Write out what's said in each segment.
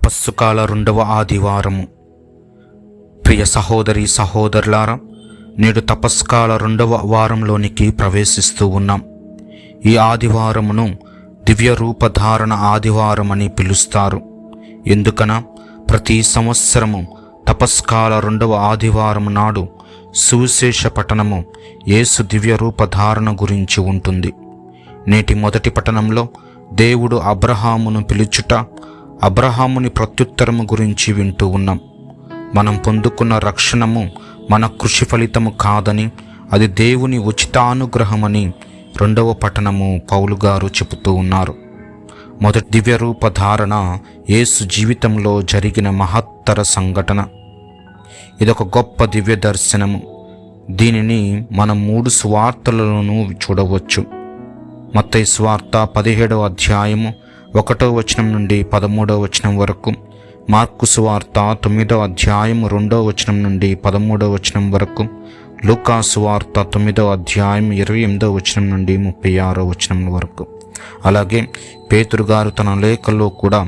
తపస్సుకాల 2వ ఆదివారము. ప్రియ సహోదరి సహోదరులారా, నేడు తపస్కాల 2వ వారంలోనికి ప్రవేశిస్తూ ఉన్నాం. ఈ ఆదివారమును దివ్య రూపధారణ ఆదివారమని పిలుస్తారు. ఎందుకనా ప్రతి సంవత్సరము తపస్కాల 2వ ఆదివారం నాడు సువిశేష పఠనము యేసు దివ్య రూపధారణ గురించి ఉంటుంది. నేటి మొదటి పఠనంలో దేవుడు అబ్రహామును పిలుచుట, అబ్రహాముని ప్రత్యుత్తరము గురించి వింటూ ఉన్నాం. మనం పొందుకున్న రక్షణము మన కృషి ఫలితము కాదని, అది దేవుని ఉచితానుగ్రహమని 2వ పఠనము పౌలు గారు చెబుతూ ఉన్నారు. మొదటి దివ్య రూపధారణ యేసు జీవితంలో జరిగిన మహత్తర సంఘటన. ఇదొక గొప్ప దివ్య దర్శనము. దీనిని మనం 3 సువార్తలలోనూ చూడవచ్చు. మత్తయి సువార్త 17వ అధ్యాయము 1వ వచనం నుండి 13వ వచనం వరకు, మార్కు సువార్త 9వ అధ్యాయము 2వ వచనం నుండి 13వ వచనం వరకు, లూకా సువార్త 9వ అధ్యాయం 28వ వచనం నుండి 36వ వచనం వరకు. అలాగే పేతురు గారు తన లేఖలో కూడా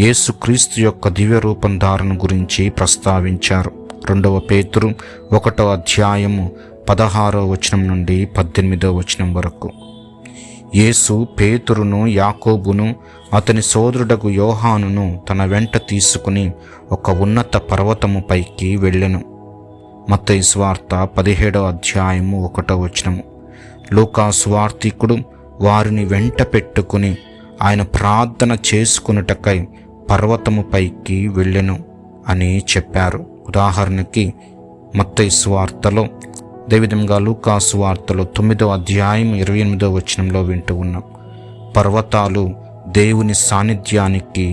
యేసుక్రీస్తు యొక్క దివ్య రూపం ధారణ గురించి ప్రస్తావించారు. 2వ పేతురు 1వ అధ్యాయము 16వ వచనం నుండి 18వ వచనం వరకు. యేసు పేతురును, యాకోబును, అతని సోదరుడగు యోహానును తన వెంట తీసుకుని ఒక ఉన్నత పర్వతము పైకి వెళ్ళెను. మత్తయి సువార్త 17వ అధ్యాయము 1వ వచనము. లూకా సువార్తికుడు వారిని వెంట పెట్టుకుని ఆయన ప్రార్థన చేసుకున్నటకై పర్వతము పైకి వెళ్ళెను అని చెప్పారు. ఉదాహరణకి మత్తయి సువార్తలో, అదేవిధంగా లూకా సువార్తలో 9వ అధ్యాయం 28వ వచనంలో వింటూ ఉన్నాం. పర్వతాలు దేవుని సాన్నిధ్యానికి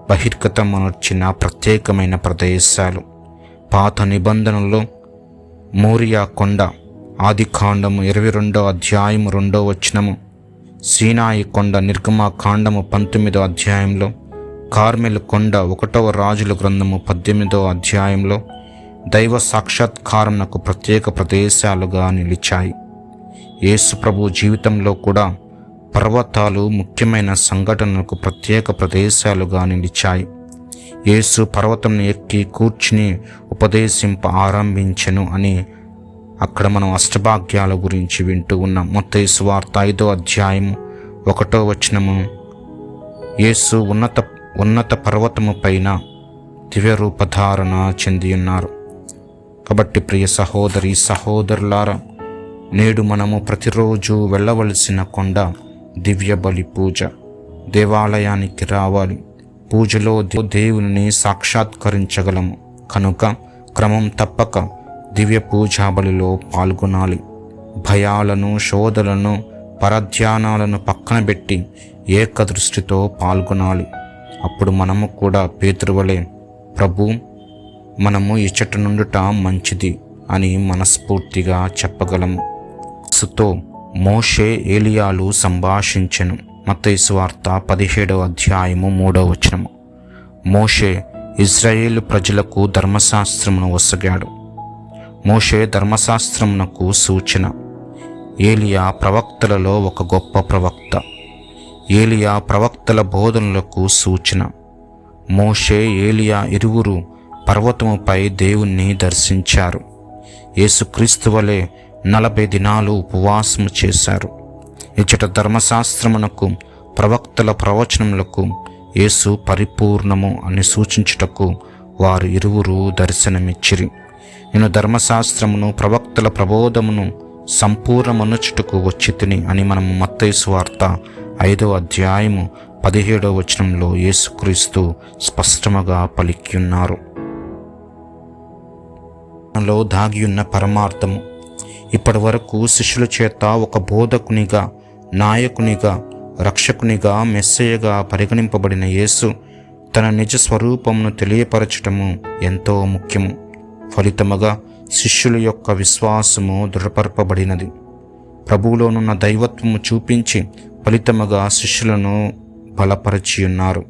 బహిర్గతమర్చిన ప్రత్యేకమైన ప్రదేశాలు. పాత నిబంధనలో మోరియా కొండ, ఆదికాండము 22వ అధ్యాయము 2వ వచనము, సీనాయి కొండ నిర్గమకాండము 19వ అధ్యాయంలో, కార్మెలు కొండ 1వ రాజుల గ్రంథము 18వ అధ్యాయంలో దైవ సాక్షాత్కారంకు ప్రత్యేక ప్రదేశాలుగా నిలిచాయి. యేసు ప్రభు జీవితంలో కూడా పర్వతాలు ముఖ్యమైన సంఘటనలకు ప్రత్యేక ప్రదేశాలుగా నిలిచాయి. యేసు పర్వతం ఎక్కి కూర్చుని ఉపదేశింప ఆరంభించెను అని అక్కడ మనం అష్టభాగ్యాల గురించి వింటూ ఉన్నాం. మత్తయి సువార్త 5వ అధ్యాయము 1వ వచనము, యేసు ఉన్నత పర్వతము పైన దివ్య రూపధారణ చెంది ఉన్నారు. కాబట్టి ప్రియ సహోదరి సహోదరులారా, నేడు మనము ప్రతిరోజు వెళ్ళవలసిన కొండ దివ్య బలి పూజ. దేవాలయానికి రావాలి. పూజలో దేవుని సాక్షాత్కరించగలము కనుక క్రమం తప్పక దివ్య పూజా బలిలో పాల్గొనాలి. భయాలను, శోధలను, పరధ్యానాలను పక్కన పెట్టి ఏకదృష్టితో పాల్గొనాలి. అప్పుడు మనము కూడా పేతురు వలె, ప్రభు, మనము ఇచ్చట నుండుట మంచిది అని మనస్ఫూర్తిగా చెప్పగలము. సుతో మోషే, ఏలియాలు సంభాషించెను. మత్తయి సువార్త 17వ అధ్యాయము 3వ వచనము. మోషే ఇజ్రాయేలు ప్రజలకు ధర్మశాస్త్రమును వసగాడు. మోషే ధర్మశాస్త్రమునకు సూచన. ఏలియా ప్రవక్తలలో ఒక గొప్ప ప్రవక్త. ఏలియా ప్రవక్తల బోధనలకు సూచన. మోషే, ఏలియా ఇరువురు పర్వతముపై దేవుణ్ణి దర్శించారు. యేసుక్రీస్తు వలె 40 దినాలు ఉపవాసము చేశారు. ఇచ్చట ధర్మశాస్త్రమునకు, ప్రవక్తల ప్రవచనములకు యేసు పరిపూర్ణము అని సూచించుటకు వారు ఇరువురు దర్శనమిచ్చిరి. నేను ధర్మశాస్త్రమును, ప్రవక్తల ప్రబోధమును సంపూర్ణమనుచుటకు వచ్చితిని అని మనము మత్తయి సువార్త 5వ అధ్యాయము 17వ వచనంలో యేసుక్రీస్తు స్పష్టముగా పలికియున్నారు. లో దాగియున్న పరమార్థము. ఇప్పటి వరకు శిష్యుల చేత ఒక బోధకునిగా, నాయకునిగా, రక్షకునిగా, మెస్సయ్యగా పరిగణింపబడిన యేసు తన నిజ స్వరూపమును తెలియపరచటము ఎంతో ముఖ్యము. ఫలితముగా శిష్యుల యొక్క విశ్వాసము దృఢపరపబడినది. ప్రభువులోనున్న దైవత్వము చూపించి ఫలితముగా శిష్యులను బలపరచియున్నారు.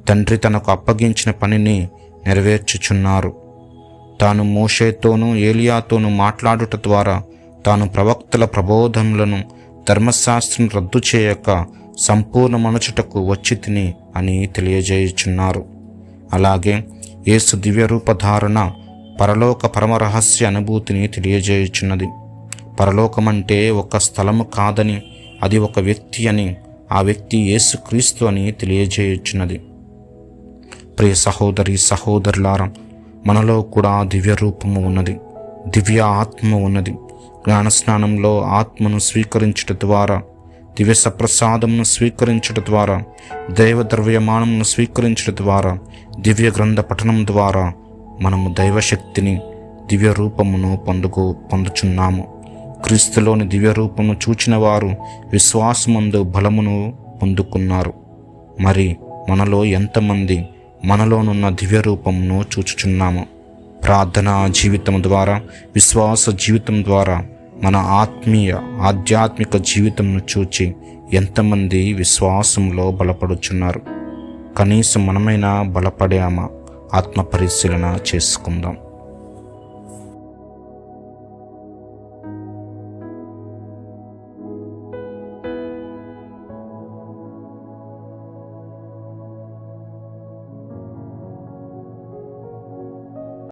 తండ్రి తనకు అప్పగించిన పనిని నెరవేర్చుచున్నారు. తాను మోషేతోనూ ఏలియాతోనూ మాట్లాడుట ద్వారా తాను ప్రవక్తల ప్రబోధములను, ధర్మశాస్త్రం రద్దు చేయక సంపూర్ణ మనుచుటకు వచ్చి తిని అని తెలియజేయుచున్నారు. అలాగే యేసు దివ్య రూపధారణ పరలోక పరమరహస్య అనుభూతిని తెలియజేయుచున్నది. పరలోకమంటే ఒక స్థలము కాదని, అది ఒక వ్యక్తి అని, ఆ వ్యక్తి యేసుక్రీస్తు అని తెలియజేయుచున్నది. ప్రియ సహోదరి సహోదరులారా, మనలో కూడా దివ్య రూపము ఉన్నది, దివ్య ఆత్మ ఉన్నది. జ్ఞానస్నానంలో ఆత్మను స్వీకరించడం ద్వారా, దివ్య సప్రసాదమును స్వీకరించడం ద్వారా, దైవ ద్రవ్యమానమును స్వీకరించడం ద్వారా, దివ్య గ్రంథ పఠనం ద్వారా మనము దైవశక్తిని, దివ్య రూపమును పొందుచున్నాము. క్రీస్తులోని దివ్య రూపమును చూచిన వారు విశ్వాసమందు బలమును పొందుకున్నారు. మరి మనలో ఎంతమంది మనలోనున్న దివ్య రూపమును చూచుచున్నాము? ప్రార్థనా జీవితం ద్వారా, విశ్వాస జీవితం ద్వారా మన ఆధ్యాత్మిక జీవితంను చూచి ఎంతమంది విశ్వాసంలో బలపడుచున్నారు? కనీసం మనమైనా బలపడామా? ఆత్మ పరిశీలన చేసుకుందాం.